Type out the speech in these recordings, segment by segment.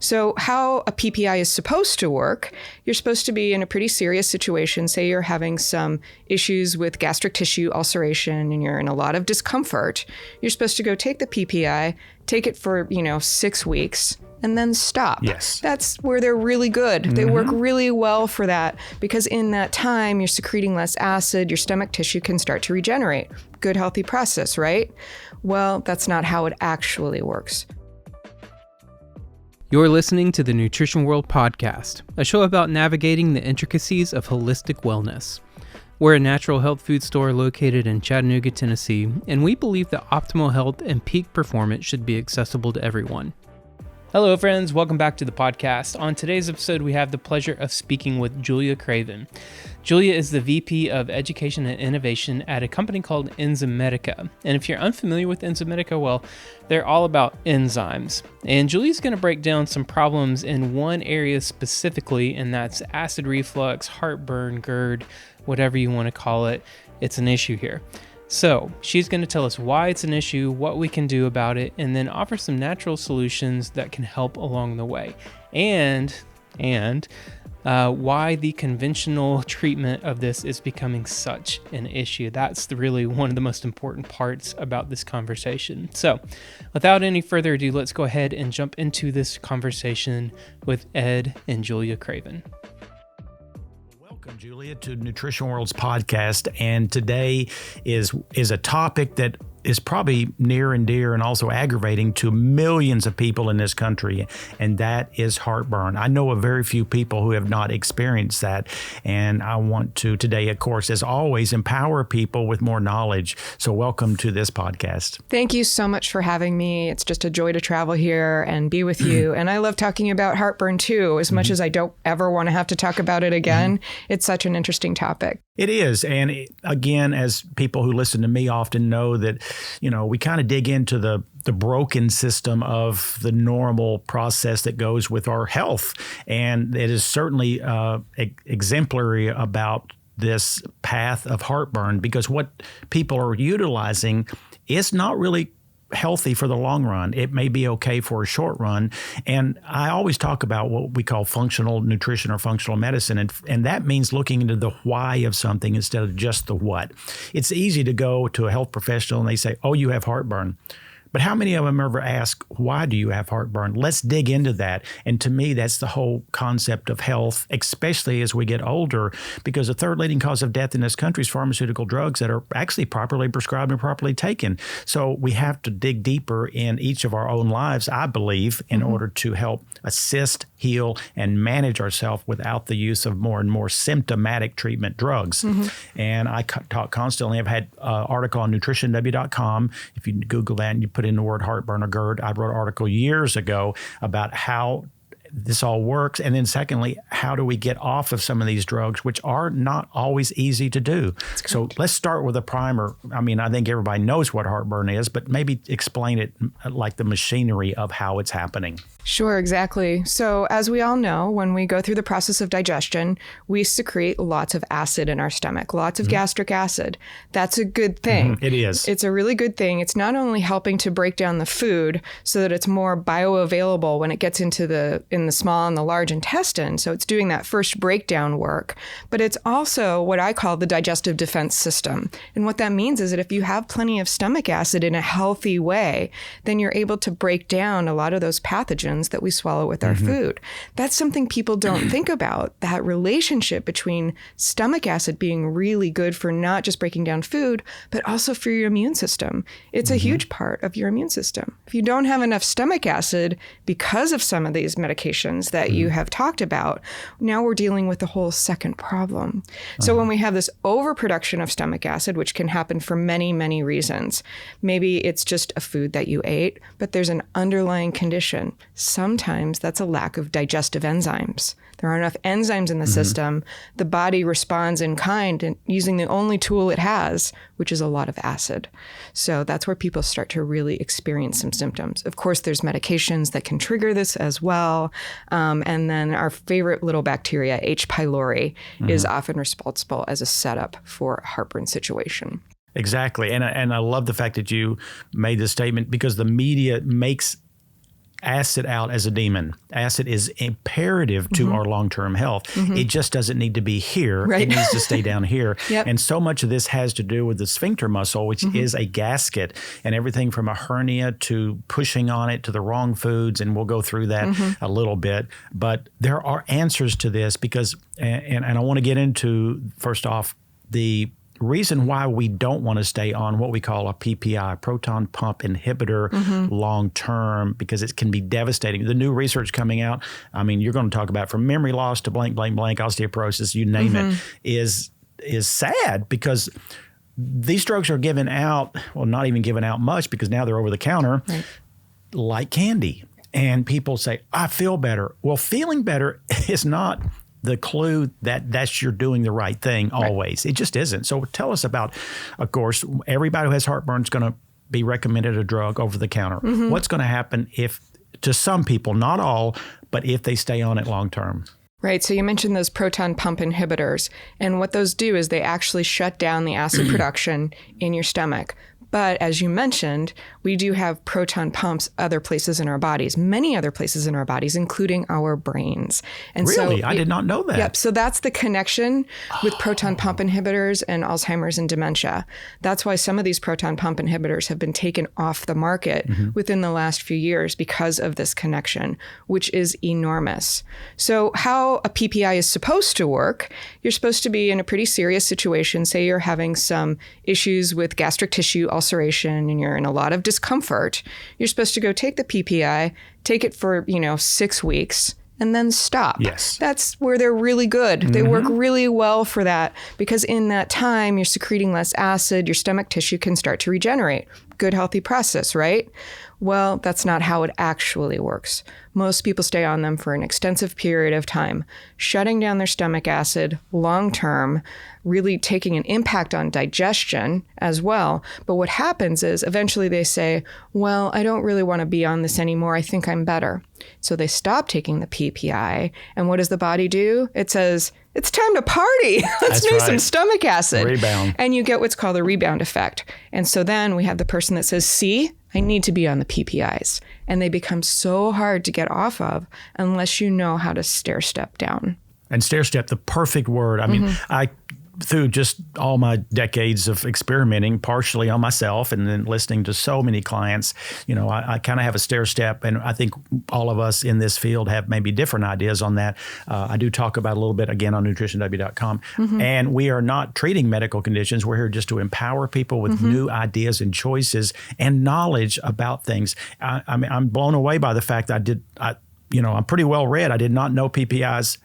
So how a PPI is supposed to work, you're supposed to be in a pretty serious situation. Say you're having some issues with gastric tissue ulceration and you're in a lot of discomfort. You're supposed to go take the PPI, take it for, 6 weeks, and then stop. Yes. That's where they're really good. They work really well for that because in that time, you're secreting less acid, your stomach tissue can start to regenerate. Good, healthy process, right? Well, that's not how it actually works. You're listening to the Nutrition World Podcast, a show about navigating the intricacies of holistic wellness. We're a natural health food store located in Chattanooga, Tennessee, and we believe that optimal health and peak performance should be accessible to everyone. Hello friends, welcome back to the podcast. On today's episode, we have the pleasure of speaking with Julia Craven. Julia is the VP of Education and Innovation at a company called Enzymedica. And if you're unfamiliar with Enzymedica, well, they're all about enzymes. And Julia's going to break down some problems in one area specifically, and that's acid reflux, heartburn, GERD, whatever you want to call it. It's an issue here. So she's going to tell us why it's an issue, what we can do about it, and then offer some natural solutions that can help along the way. And why the conventional treatment of this is becoming such an issue. That's really one of the most important parts about this conversation. So without any further ado, let's go ahead and jump into this conversation with Ed and Julia Craven. Welcome, Julia, to Nutrition World's podcast. And today is a topic that is probably near and dear and also aggravating to millions of people in this country, and that is heartburn. I know of very few people who have not experienced that, and I want to today, of course, as always, empower people with more knowledge. So welcome to this podcast. Thank you so much for having me. It's just a joy to travel here and be with you. And I love talking about heartburn too, as much as I don't ever want to have to talk about it again. It's such an interesting topic. It is. And again, as people who listen to me often know that, we kind of dig into the broken system of the normal process that goes with our health. And it is certainly exemplary about this path of heartburn, because what people are utilizing is not really healthy for the long run. It may be okay for a short run. And I always talk about what we call functional nutrition or functional medicine. And that means looking into the why of something instead of just the what. It's easy to go to a health professional and they say, oh, you have heartburn. But how many of them ever ask, why do you have heartburn? Let's dig into that. And to me, that's the whole concept of health, especially as we get older, because the third leading cause of death in this country is pharmaceutical drugs that are actually properly prescribed and properly taken. So we have to dig deeper in each of our own lives, I believe, in order to help assist, heal, and manage ourselves without the use of more and more symptomatic treatment drugs. And I talk constantly. I've had an article on nutritionw.com. If you Google that and you put in the word heartburn or GERD, I wrote an article years ago about how this all works. And then secondly, how do we get off of some of these drugs, which are not always easy to do? So let's start with a primer. I mean, I think everybody knows what heartburn is, but maybe explain it like the machinery of how it's happening. Sure, exactly. So as we all know, when we go through the process of digestion, we secrete lots of acid in our stomach, lots of gastric acid. That's a good thing. It is. It's a really good thing. It's not only helping to break down the food so that it's more bioavailable when it gets into in the small and the large intestine. So it's doing that first breakdown work, but it's also what I call the digestive defense system. And what that means is that if you have plenty of stomach acid in a healthy way, then you're able to break down a lot of those pathogens that we swallow with our food. That's something people don't think about, that relationship between stomach acid being really good for not just breaking down food, but also for your immune system. It's a huge part of your immune system. If you don't have enough stomach acid because of some of these medications that you have talked about, now we're dealing with a whole second problem. So when we have this overproduction of stomach acid, which can happen for many, many reasons, maybe it's just a food that you ate, but there's an underlying condition. Sometimes that's a lack of digestive enzymes. There aren't enough enzymes in the system. The body responds in kind and using the only tool it has, which is a lot of acid. So that's where people start to really experience some symptoms. Of course, there's medications that can trigger this as well. And then our favorite little bacteria, H. pylori, is often responsible as a setup for a heartburn situation. Exactly. And I love the fact that you made this statement, because the media makes acid out as a demon. Acid is imperative to our long-term health. It just doesn't need to be here. Right. It needs to stay down here. Yep. And so much of this has to do with the sphincter muscle, which is a gasket, and everything from a hernia to pushing on it to the wrong foods. And we'll go through that a little bit. But there are answers to this because, and I want to get into, first off, the reason why we don't want to stay on what we call a PPI, proton pump inhibitor, long term, because it can be devastating. The new research coming out, I mean, you're going to talk about from memory loss to blank, osteoporosis, you name it, is sad because these drugs are given out, well, not even given out much because now they're over the counter, like candy. And people say, I feel better. Well, feeling better is not the clue that you're doing the right thing always. It just isn't. So tell us about, of course, everybody who has heartburn is going to be recommended a drug over the counter. What's going to happen if, to some people, not all, but if they stay on it long term? Right. So you mentioned those proton pump inhibitors. And what those do is they actually shut down the acid production in your stomach. But as you mentioned, we do have proton pumps other places in our bodies, many other places in our bodies, including our brains. And really? I did not know that. Yep. So that's the connection with proton pump inhibitors and Alzheimer's and dementia. That's why some of these proton pump inhibitors have been taken off the market within the last few years because of this connection, which is enormous. So how a PPI is supposed to work, you're supposed to be in a pretty serious situation. Say you're having some issues with gastric tissue ulceration and you're in a lot of discomfort. You're supposed to go take the PPI, take it for, 6 weeks, and then stop. Yes. That's where they're really good. They work really well for that because in that time, you're secreting less acid, your stomach tissue can start to regenerate. Good, healthy process, right? Well, that's not how it actually works. Most people stay on them for an extensive period of time, shutting down their stomach acid long term, really taking an impact on digestion as well. But what happens is eventually they say, well, I don't really want to be on this anymore. I think I'm better. So they stop taking the PPI. And what does the body do? It says, it's time to party. Let's make some stomach acid. Rebound. And you get what's called the rebound effect. And so then we have the person that says, see, I need to be on the PPIs. And they become so hard to get off of unless you know how to stair step down. And stair step, the perfect word. I mean, through just all my decades of experimenting, partially on myself and then listening to so many clients, I kind of have a stair step. And I think all of us in this field have maybe different ideas on that. I do talk about a little bit, again, on nutritionw.com. And we are not treating medical conditions. We're here just to empower people with new ideas and choices and knowledge about things. I mean, I'm blown away by the fact that I'm pretty well read. I did not know PPIs,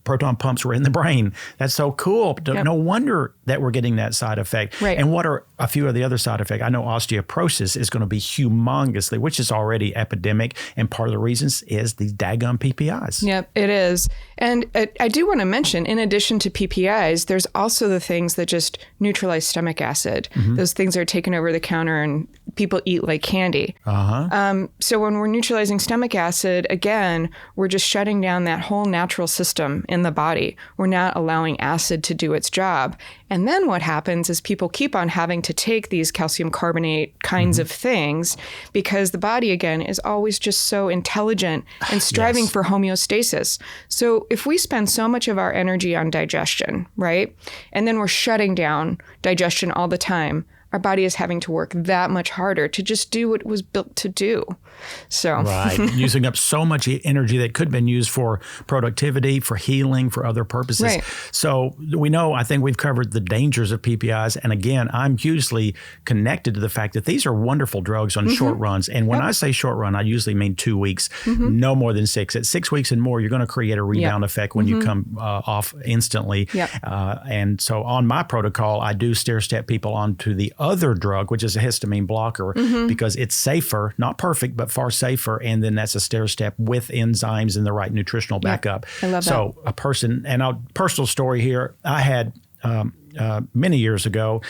proton pumps were in the brain. That's so cool. No wonder that we're getting that side effect. Right. And what are a few of the other side effects? I know osteoporosis is going to be humongously, which is already epidemic. And part of the reasons is these daggum PPIs. Yep, it is. And I do want to mention, in addition to PPIs, there's also the things that just neutralize stomach acid. Those things are taken over the counter and people eat like candy. So when we're neutralizing stomach acid, again, we're just shutting down that whole natural system in the body. We're not allowing acid to do its job. And then what happens is people keep on having to take these calcium carbonate kinds of things because the body, again, is always just so intelligent and striving for homeostasis. So if we spend so much of our energy on digestion, right, and then we're shutting down digestion all the time, our body is having to work that much harder to just do what it was built to do. So using up so much energy that could have been used for productivity, for healing, for other purposes. Right. So we know, I think we've covered the dangers of PPIs. And again, I'm hugely connected to the fact that these are wonderful drugs on short runs. And when I say short run, I usually mean 2 weeks, no more than 6. At 6 weeks and more, you're going to create a rebound effect when you come off instantly. And so on my protocol, I do stair step people onto the other drug, which is a histamine blocker, because it's safer, not perfect, but far safer. And then that's a stair step with enzymes and the right nutritional backup. I love that. So a person, and a personal story here, I had many years ago,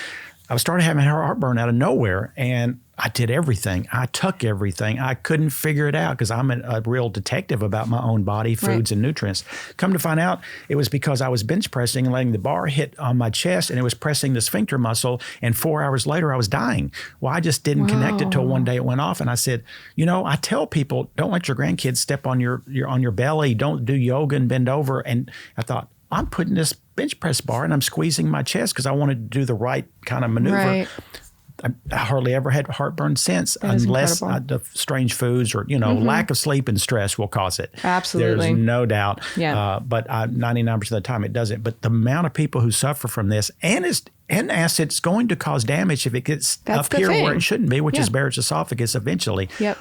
I started having heartburn out of nowhere. And I did everything. I took everything. I couldn't figure it out because I'm a real detective about my own body, foods, and nutrients. Come to find out, it was because I was bench pressing and letting the bar hit on my chest, and it was pressing the sphincter muscle. And 4 hours later, I was dying. Well, I just didn't connect it till one day it went off. And I said, I tell people, don't let your grandkids step on your belly. Don't do yoga and bend over. And I thought, I'm putting this bench press bar and I'm squeezing my chest because I wanted to do the right kind of maneuver. Right. I hardly ever had heartburn since, That is unless incredible. the strange foods or, lack of sleep and stress will cause it. Absolutely. There's no doubt. Yeah. But 99% of the time it doesn't. But the amount of people who suffer from this, and acid's going to cause damage if it gets That's up the here thing. where it shouldn't be, which is Barrett's esophagus eventually. Yep.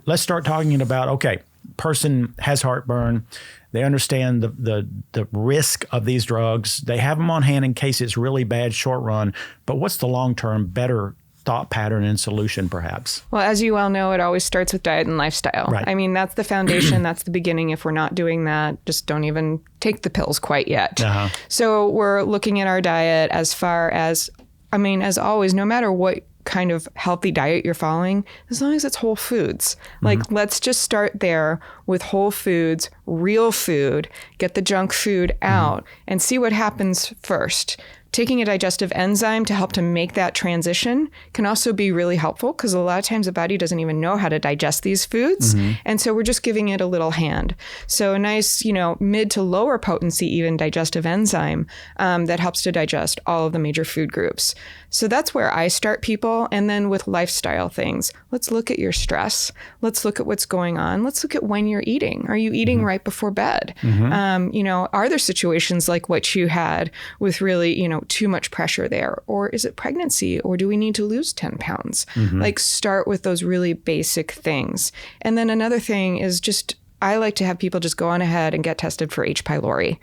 Let's start talking about, okay, person has heartburn. They understand the risk of these drugs. They have them on hand in case it's really bad short run. But what's the long-term better thought pattern and solution, perhaps? Well, as you well know, it always starts with diet and lifestyle. Right. I mean, that's the foundation. That's the beginning. If we're not doing that, just don't even take the pills quite yet. Uh-huh. So we're looking at our diet as far as, as always, no matter what kind of healthy diet you're following, as long as it's whole foods. Like, let's just start there with whole foods, real food, get the junk food out and see what happens first. Taking a digestive enzyme to help to make that transition can also be really helpful because a lot of times the body doesn't even know how to digest these foods. And so we're just giving it a little hand. So a nice, mid to lower potency, even digestive enzyme that helps to digest all of the major food groups. So that's where I start people. And then with lifestyle things, let's look at your stress. Let's look at what's going on. Let's look at when you're eating. Are you eating right before bed? Are there situations like what you had with really, too much pressure there? Or is it pregnancy? Or do we need to lose 10 pounds? Like, start with those really basic things. And then another thing is just, I like to have people just go on ahead and get tested for H. pylori.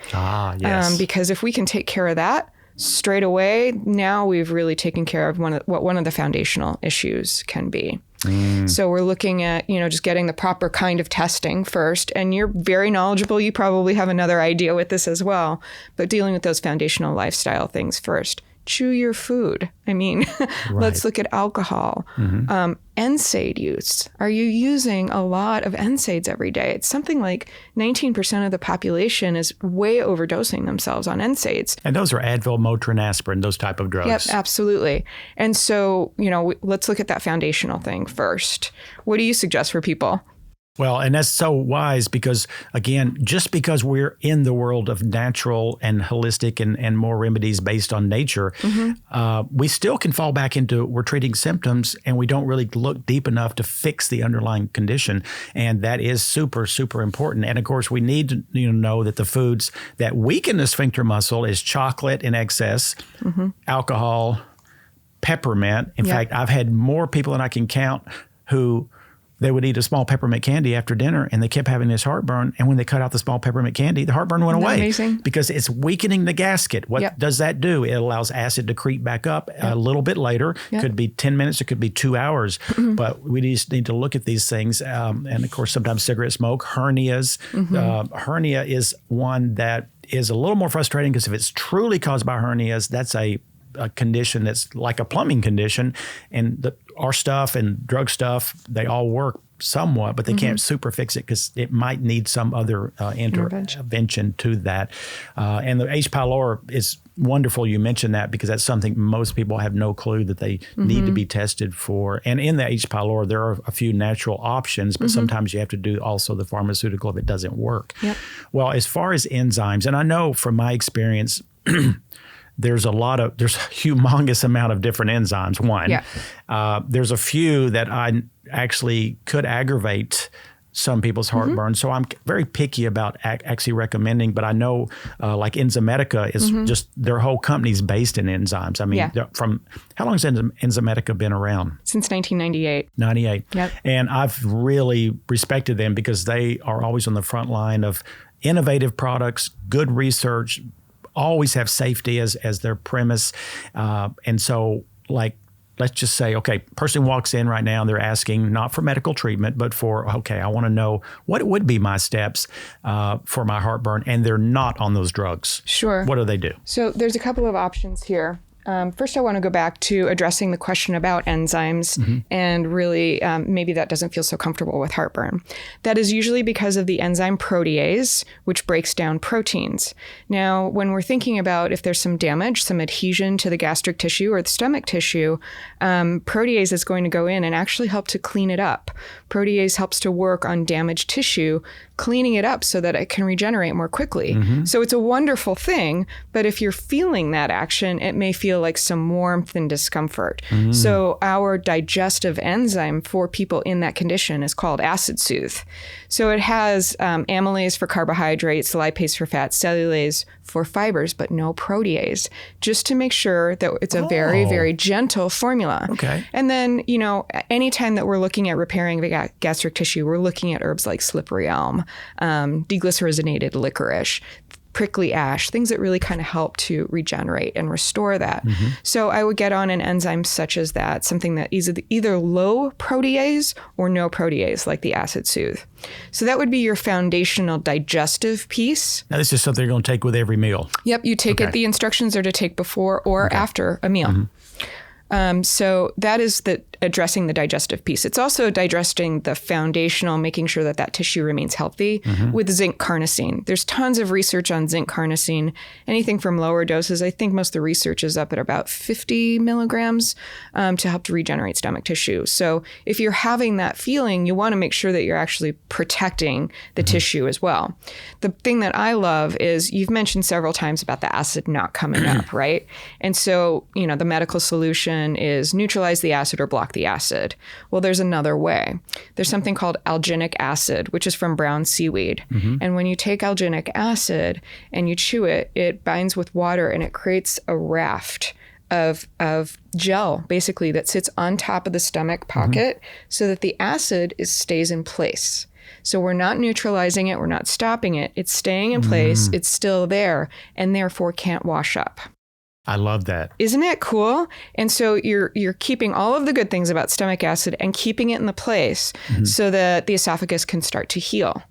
Yes. Because if we can take care of that straight away, now we've really taken care of what one of the foundational issues can be. So we're looking at, just getting the proper kind of testing first. And you're very knowledgeable. You probably have another idea with this as well. But dealing with those foundational lifestyle things first. Chew your food. Let's look at alcohol. NSAID use. Are you using a lot of NSAIDs every day? It's something like 19% of the population is way overdosing themselves on NSAIDs. And those are Advil, Motrin, aspirin, those type of drugs. Yep, absolutely. And so, let's look at that foundational thing first. What do you suggest for people? Well, and that's so wise because, again, just because we're in the world of natural and holistic and more remedies based on nature, we still can fall back into we're treating symptoms and we don't really look deep enough to fix the underlying condition. And that is super, super important. And, of course, we need to know that the foods that weaken the sphincter muscle is chocolate in excess, alcohol, peppermint. In fact, I've had more people than I can count who they would eat a small peppermint candy after dinner and they kept having this heartburn. And when they cut out the small peppermint candy, the heartburn went away. Amazing? Because it's weakening the gasket. What does that do? It allows acid to creep back up a little bit later. Could be 10 minutes. It could be 2 hours. But we just need to look at these things. And of course, sometimes cigarette smoke, hernias. Hernia is one that is a little more frustrating because if it's truly caused by hernias, that's a condition that's like a plumbing condition, and our stuff and drug stuff, they all work somewhat, but they can't super fix it because it might need some other intervention to that. And the H. pylori is wonderful you mentioned that because that's something most people have no clue that they need to be tested for. And in the H. pylori, there are a few natural options, but sometimes you have to do also the pharmaceutical if it doesn't work. Well, as far as enzymes, and I know from my experience, there's a humongous amount of different enzymes. There's a few that I actually could aggravate some people's heartburn. So I'm very picky about actually recommending, but I know like Enzymedica is just their whole company's based in enzymes. From how long has Enzymedica been around? Since 1998. 98. Yep. And I've really respected them because they are always on the front line of innovative products, good research, always have safety as their premise. And so, like, let's just say, okay, person walks in right now and they're asking not for medical treatment, but for, okay, I want to know what would be my steps for my heartburn, and they're not on those drugs. Sure. What do they do? So there's a couple of options here. First, I want to go back to addressing the question about enzymes, and really maybe that doesn't feel so comfortable with heartburn. That is usually because of the enzyme protease, which breaks down proteins. Now, when we're thinking about if there's some damage, some adhesion to the gastric tissue or the stomach tissue, protease is going to go in and actually help to clean it up. Protease helps to work on damaged tissue, cleaning it up so that it can regenerate more quickly. So it's a wonderful thing, but if you're feeling that action, it may feel like some warmth and discomfort. So our digestive enzyme for people in that condition is called acid soothe. So it has amylase for carbohydrates, lipase for fat, cellulase for fibers, but no protease, just to make sure that it's a very, very gentle formula. Okay. And then, you know, anytime that we're looking at repairing the gastric tissue, we're looking at herbs like slippery elm, deglycerinated licorice, prickly ash, things that really kind of help to regenerate and restore that. So I would get on an enzyme such as that, something that is either low protease or no protease, like the acid soothe. So that would be your foundational digestive piece. Now, this is something you're going to take with every meal. Yep, you take it. The instructions are to take before or after a meal. So that is addressing the digestive piece. It's also digesting the foundational, making sure that that tissue remains healthy with zinc carnosine. There's tons of research on zinc carnosine, anything from lower doses. I think most of the research is up at about 50 milligrams to help to regenerate stomach tissue. So if you're having that feeling, you want to make sure that you're actually protecting the tissue as well. The thing that I love is you've mentioned several times about the acid not coming up, right? And so, you know, the medical solution is neutralize the acid or block the acid. Well, there's another way. There's something called alginic acid, which is from brown seaweed. And when you take alginic acid and you chew it, it binds with water and it creates a raft of gel, basically, that sits on top of the stomach pocket so that the acid stays in place. So we're not neutralizing it, we're not stopping it, it's staying in place, it's still there, and therefore can't wash up. I love that. Isn't it cool? And so you're keeping all of the good things about stomach acid and keeping it in the place so that the esophagus can start to heal.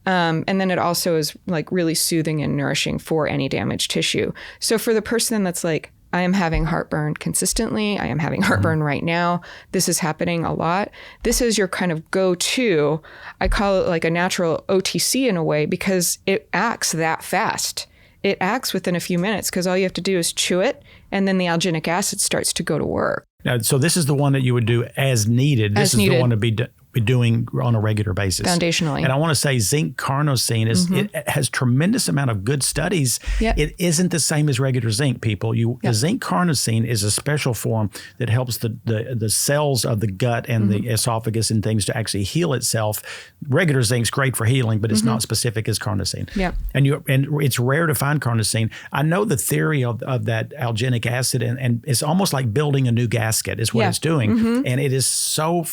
And then it also is like really soothing and nourishing for any damaged tissue. So for the person that's like, I am having heartburn consistently, I am having heartburn right now, this is happening a lot, this is your kind of go-to. I call it like a natural OTC in a way because it acts that fast. It acts within a few minutes because all you have to do is chew it, and then the alginic acid starts to go to work. Now, so this is the one that you would do as needed. This is the one to be doing on a regular basis. Foundationally. And I want to say zinc carnosine it has tremendous amount of good studies. It isn't the same as regular zinc, people. The zinc carnosine is a special form that helps the cells of the gut and the esophagus and things to actually heal itself. Regular zinc's great for healing, but it's not specific as carnosine. And it's rare to find carnosine. I know the theory of that alginic acid, and it's almost like building a new gasket is what it's doing. And it is so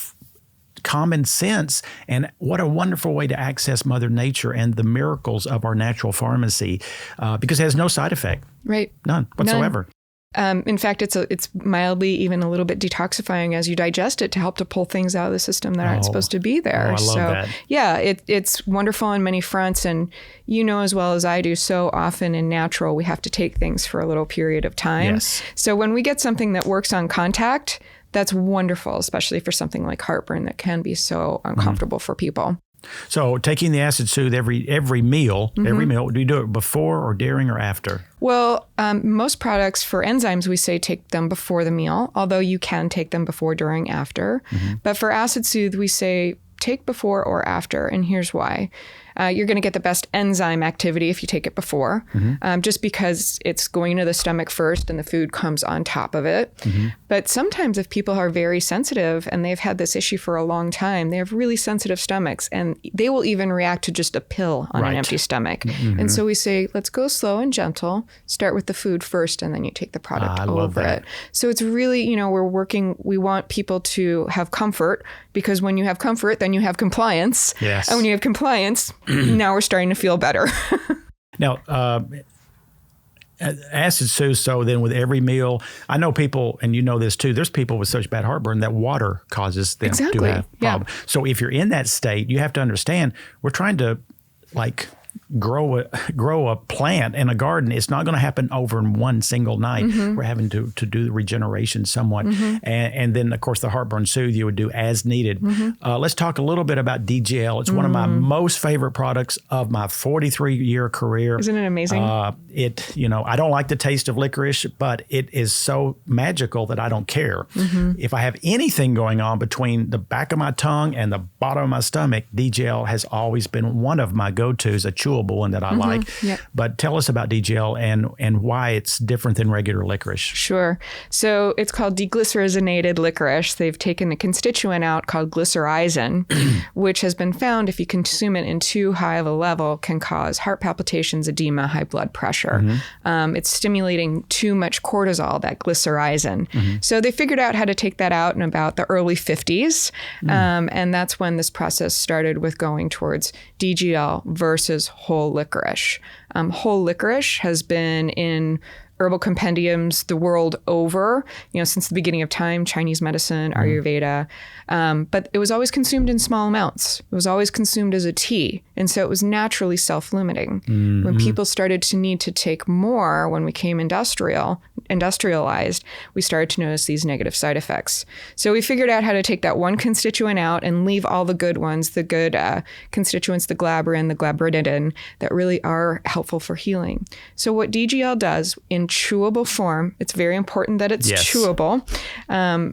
common sense, and what a wonderful way to access Mother Nature and the miracles of our natural pharmacy, because it has no side effect. Right. None whatsoever. In fact, it's mildly even a little bit detoxifying as you digest it to help to pull things out of the system that aren't supposed to be there. I love that. Yeah, it's wonderful on many fronts. And you know as well as I do, so often in natural, we have to take things for a little period of time. So when we get something that works on contact, that's wonderful, especially for something like heartburn that can be so uncomfortable for people. So taking the acid soothe every meal, do you do it before or during or after? Well, most products for enzymes, we say take them before the meal, although you can take them before, during, after. But for acid soothe, we say take before or after, and here's why. You're going to get the best enzyme activity if you take it before, just because it's going to the stomach first and the food comes on top of it. But sometimes if people are very sensitive and they've had this issue for a long time, they have really sensitive stomachs and they will even react to just a pill on an empty stomach. And so we say, let's go slow and gentle, start with the food first, and then you take the product over it. So it's really, we want people to have comfort, because when you have comfort, then you have compliance. Yes. And when you have compliance, now we're starting to feel better. Now, acid soothe, so then with every meal, I know people, and you know this too, there's people with such bad heartburn that water causes them to have problems. So if you're in that state, you have to understand, we're trying to grow a plant in a garden, it's not going to happen over in one single night. We're having to do the regeneration somewhat. And then, of course, the Heartburn Soothe you would do as needed. Let's talk a little bit about DGL. It's one of my most favorite products of my 43-year career. Isn't it amazing? I don't like the taste of licorice, but it is so magical that I don't care. If I have anything going on between the back of my tongue and the bottom of my stomach, DGL has always been one of my go-tos, a chewable one that I like. Yep. But tell us about DGL and why it's different than regular licorice. Sure. So it's called deglycerinated licorice. They've taken a constituent out called glycyrrhizin, which has been found if you consume it in too high of a level can cause heart palpitations, edema, high blood pressure. It's stimulating too much cortisol, that glycyrrhizin. So they figured out how to take that out in about the early 50s. And that's when this process started with going towards DGL versus whole licorice. Whole licorice has been in herbal compendiums the world over, since the beginning of time, Chinese medicine, Ayurveda. But it was always consumed in small amounts. It was always consumed as a tea. And so it was naturally self-limiting. When people started to need to take more, when we became industrialized, we started to notice these negative side effects. So we figured out how to take that one constituent out and leave all the good ones, the good constituents, the glabrin, the glabridin, that really are helpful for healing. So what DGL does in chewable form, it's very important that it's chewable,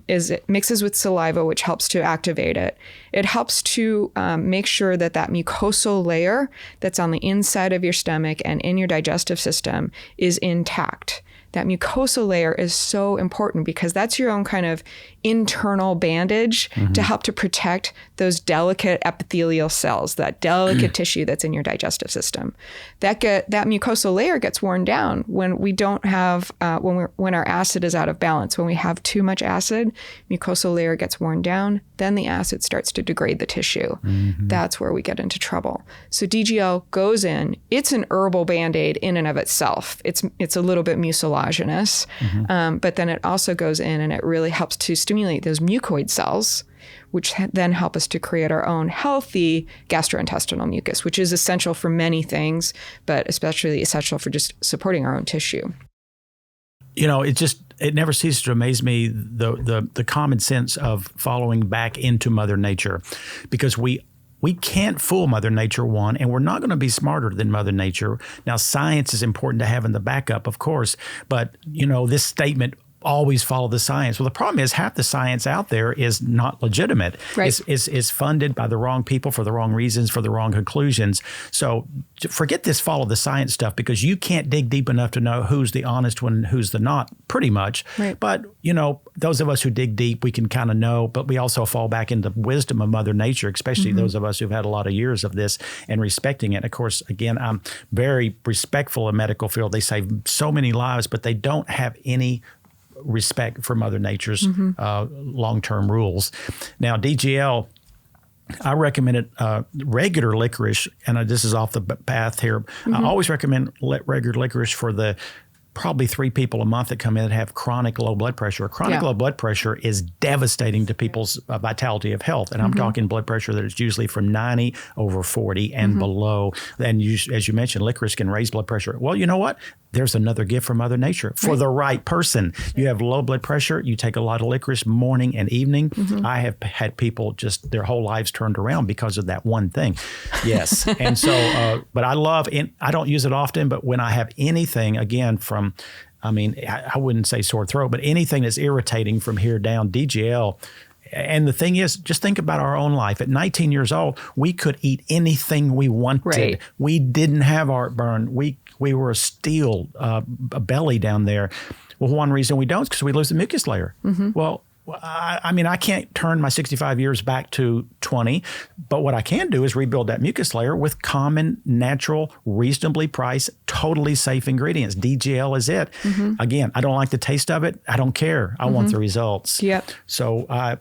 is it mixes with saliva, which helps to activate it. It helps to make sure that mucosal layer that's on the inside of your stomach and in your digestive system is intact. That mucosal layer is so important because that's your own kind of internal bandage to help to protect those delicate epithelial cells, that delicate tissue that's in your digestive system. That mucosal layer gets worn down when we don't have when our acid is out of balance. When we have too much acid, mucosal layer gets worn down. Then the acid starts to degrade the tissue. That's where we get into trouble. So DGL goes in. It's an herbal Band-Aid in and of itself. It's a little bit mucilaginous, but then it also goes in and it really helps to stimulate those mucoid cells, which then help us to create our own healthy gastrointestinal mucus, which is essential for many things, but especially essential for just supporting our own tissue. It never ceases to amaze me the common sense of following back into Mother Nature, because we can't fool Mother Nature, one, and we're not going to be smarter than Mother Nature. Now, science is important to have in the backup, of course, but this statement, always follow the science. Well, the problem is half the science out there is not legitimate. Right. Is funded by the wrong people for the wrong reasons, for the wrong conclusions. So forget this follow the science stuff, because you can't dig deep enough to know who's the honest one and who's the not, pretty much. Right. But, those of us who dig deep, we can kind of know, but we also fall back into wisdom of Mother Nature, especially those of us who've had a lot of years of this and respecting it. Of course, again, I'm very respectful of medical field. They save so many lives, but they don't have any respect for Mother Nature's long-term rules. Now, DGL, I recommend it regular licorice, and this is off the path here. I always recommend regular licorice for the probably 3 people a month that come in that have chronic low blood pressure. Chronic low blood pressure is devastating to people's vitality of health. And I'm talking blood pressure that is usually from 90 over 40 and below. And as you mentioned, licorice can raise blood pressure. Well, you know what? There's another gift from Mother Nature for the right person. You have low blood pressure, you take a lot of licorice morning and evening. I have had people just their whole lives turned around because of that one thing. Yes. And so, but I don't use it often, but when I have anything, again, I wouldn't say sore throat, but anything that's irritating from here down, DGL. And the thing is, just think about our own life. At 19 years old, we could eat anything we wanted. Right. We didn't have heartburn. We were a steel belly down there. Well, one reason we don't is because we lose the mucus layer. Well, I can't turn my 65 years back to 20, but what I can do is rebuild that mucus layer with common, natural, reasonably priced, totally safe ingredients. DGL is it. Again, I don't like the taste of it. I don't care. I want the results. Yep. So, I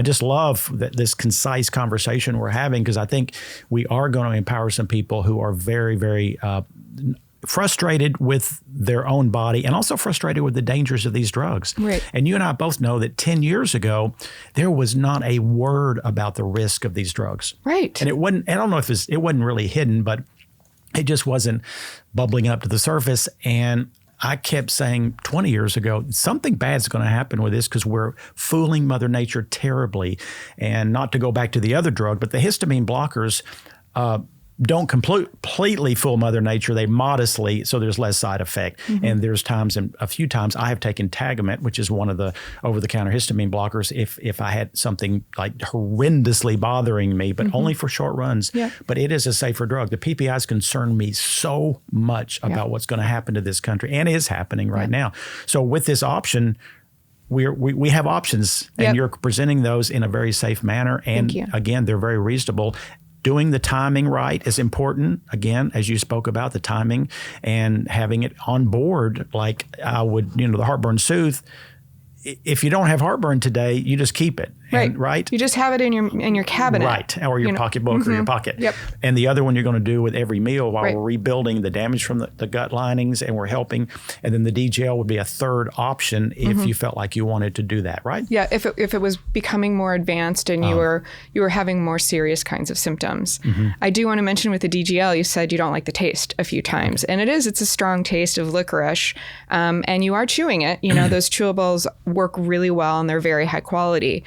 just love this concise conversation we're having, because I think we are going to empower some people who are very, very frustrated with their own body and also frustrated with the dangers of these drugs. Right. And you and I both know that 10 years ago, there was not a word about the risk of these drugs. Right. And it wasn't, I don't know if it wasn't really hidden, but It just wasn't bubbling up to the surface. And I kept saying 20 years ago, something bad's going to happen with this because we're fooling Mother Nature terribly. And not to go back to the other drug, but the histamine blockers don't completely fool Mother Nature. They modestly, so there's less side effect. And there's times, and a few times, I have taken Tagamet, which is one of the over-the-counter histamine blockers, if I had something like horrendously bothering me, but only for short runs. Yeah. But it is a safer drug. The PPIs concern me so much about what's going to happen to this country, and is happening right now. So with this option, we have options, and you're presenting those in a very safe manner. And again, they're very reasonable. Doing the timing right is important. Again, as you spoke about, the timing and having it on board, like I would, the Heartburn Soothe. If you don't have heartburn today, you just keep it. Right. You just have it in your cabinet. Right. Or your pocketbook or your pocket. Yep. And the other one you're going to do with every meal while we're rebuilding the damage from the gut linings and we're helping. And then the DGL would be a third option if you felt like you wanted to do that, right? Yeah. If it was becoming more advanced and you were having more serious kinds of symptoms. I do want to mention with the DGL, you said you don't like the taste a few times. And it's a strong taste of licorice. And you are chewing it. Those chewables work really well and they're very high quality.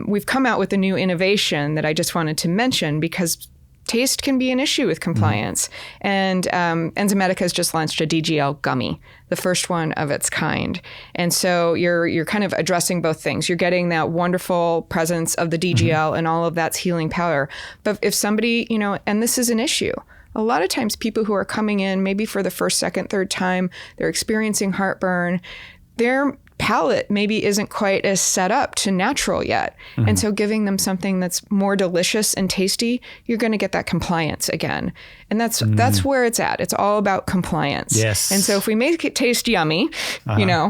We've come out with a new innovation that I just wanted to mention because taste can be an issue with compliance. And Enzymedica has just launched a DGL gummy, the first one of its kind. And so you're kind of addressing both things. You're getting that wonderful presence of the DGL and all of that's healing power. But if somebody, and this is an issue, a lot of times people who are coming in maybe for the first, second, third time, they're experiencing heartburn, their palate maybe isn't quite as set up to natural yet. And so giving them something that's more delicious and tasty, you're going to get that compliance again. And that's where it's at. It's all about compliance. Yes. And so if we make it taste yummy,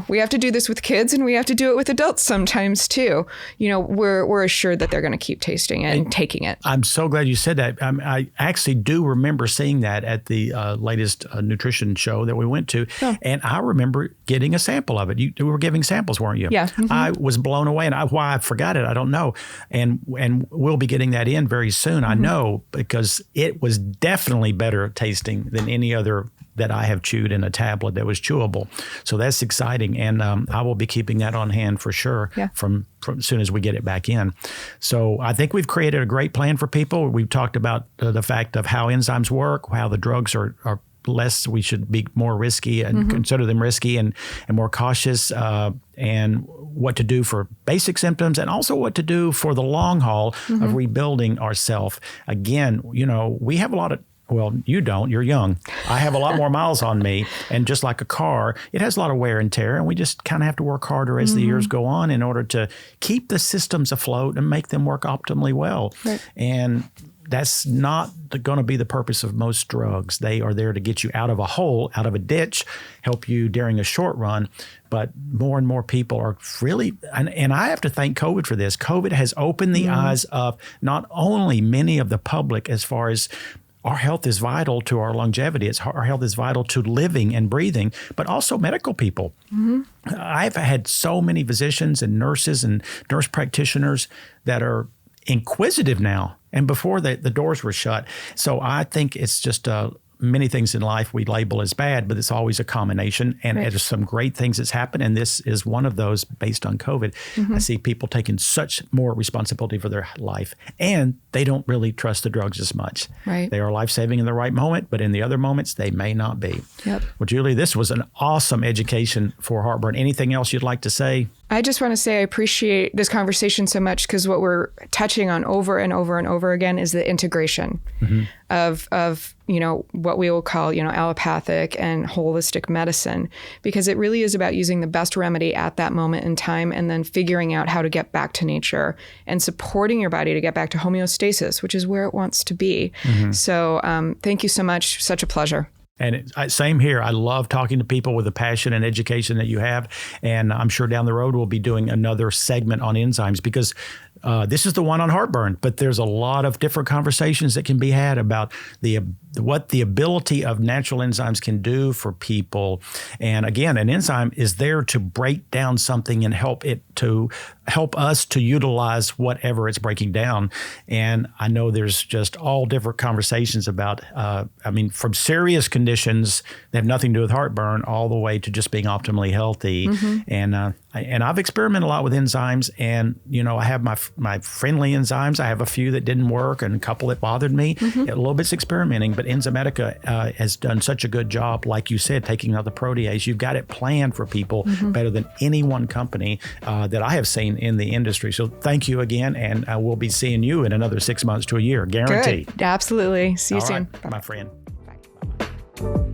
we have to do this with kids and we have to do it with adults sometimes too. We're assured that they're going to keep tasting it and taking it. I'm so glad you said that. I actually do remember seeing that at the latest nutrition show that we went to. Oh. And I remember getting a sample of it. You were giving samples, weren't you? Yeah. I was blown away, and why I forgot it, I don't know. And we'll be getting that in very soon, I know, because it was definitely better tasting than any other that I have chewed in a tablet that was chewable. So that's exciting, and I will be keeping that on hand for sure from as soon as we get it back in. So I think we've created a great plan for people. We've talked about the fact of how enzymes work, how the drugs are less, we should be more risky and consider them risky and more cautious, and what to do for basic symptoms and also what to do for the long haul of rebuilding ourselves. Again, we have a lot of, well, you don't, you're young. I have a lot more miles on me. And just like a car, it has a lot of wear and tear. And we just kind of have to work harder as the years go on in order to keep the systems afloat and make them work optimally well. Right. And that's not going to be the purpose of most drugs. They are there to get you out of a hole, out of a ditch, help you during a short run. But more and more people are really, and I have to thank COVID for this. COVID has opened the eyes of not only many of the public as far as our health is vital to our longevity. Our health is vital to living and breathing, but also medical people. I've had so many physicians and nurses and nurse practitioners that are inquisitive now, and before the doors were shut. So I think it's just many things in life we label as bad, but it's always a combination. And there's some great things that's happened, and this is one of those based on COVID. I see people taking such more responsibility for their life, and they don't really trust the drugs as much. Right. They are life-saving in the right moment, but in the other moments, they may not be. Yep. Well, Julie, this was an awesome education for heartburn. Anything else you'd like to say? I just want to say I appreciate this conversation so much because what we're touching on over and over and over again is the integration of what we will call allopathic and holistic medicine, because it really is about using the best remedy at that moment in time and then figuring out how to get back to nature and supporting your body to get back to homeostasis, which is where it wants to be. So thank you so much. Such a pleasure. And same here. I love talking to people with the passion and education that you have. And I'm sure down the road we'll be doing another segment on enzymes, because This is the one on heartburn, but there's a lot of different conversations that can be had about what the ability of natural enzymes can do for people. And again, an enzyme is there to break down something and help us to utilize whatever it's breaking down. And I know there's just all different conversations about, from serious conditions that have nothing to do with heartburn all the way to just being optimally healthy. And I've experimented a lot with enzymes, and I have my friendly enzymes. I have a few that didn't work and a couple that bothered me. A little bit's experimenting, but Enzymedica has done such a good job, like you said, taking out the protease. You've got it planned for people better than any one company that I have seen in the industry. So thank you again, and we'll be seeing you in another 6 months to a year, guaranteed. Good. Absolutely. See you soon. Right, my friend. Bye.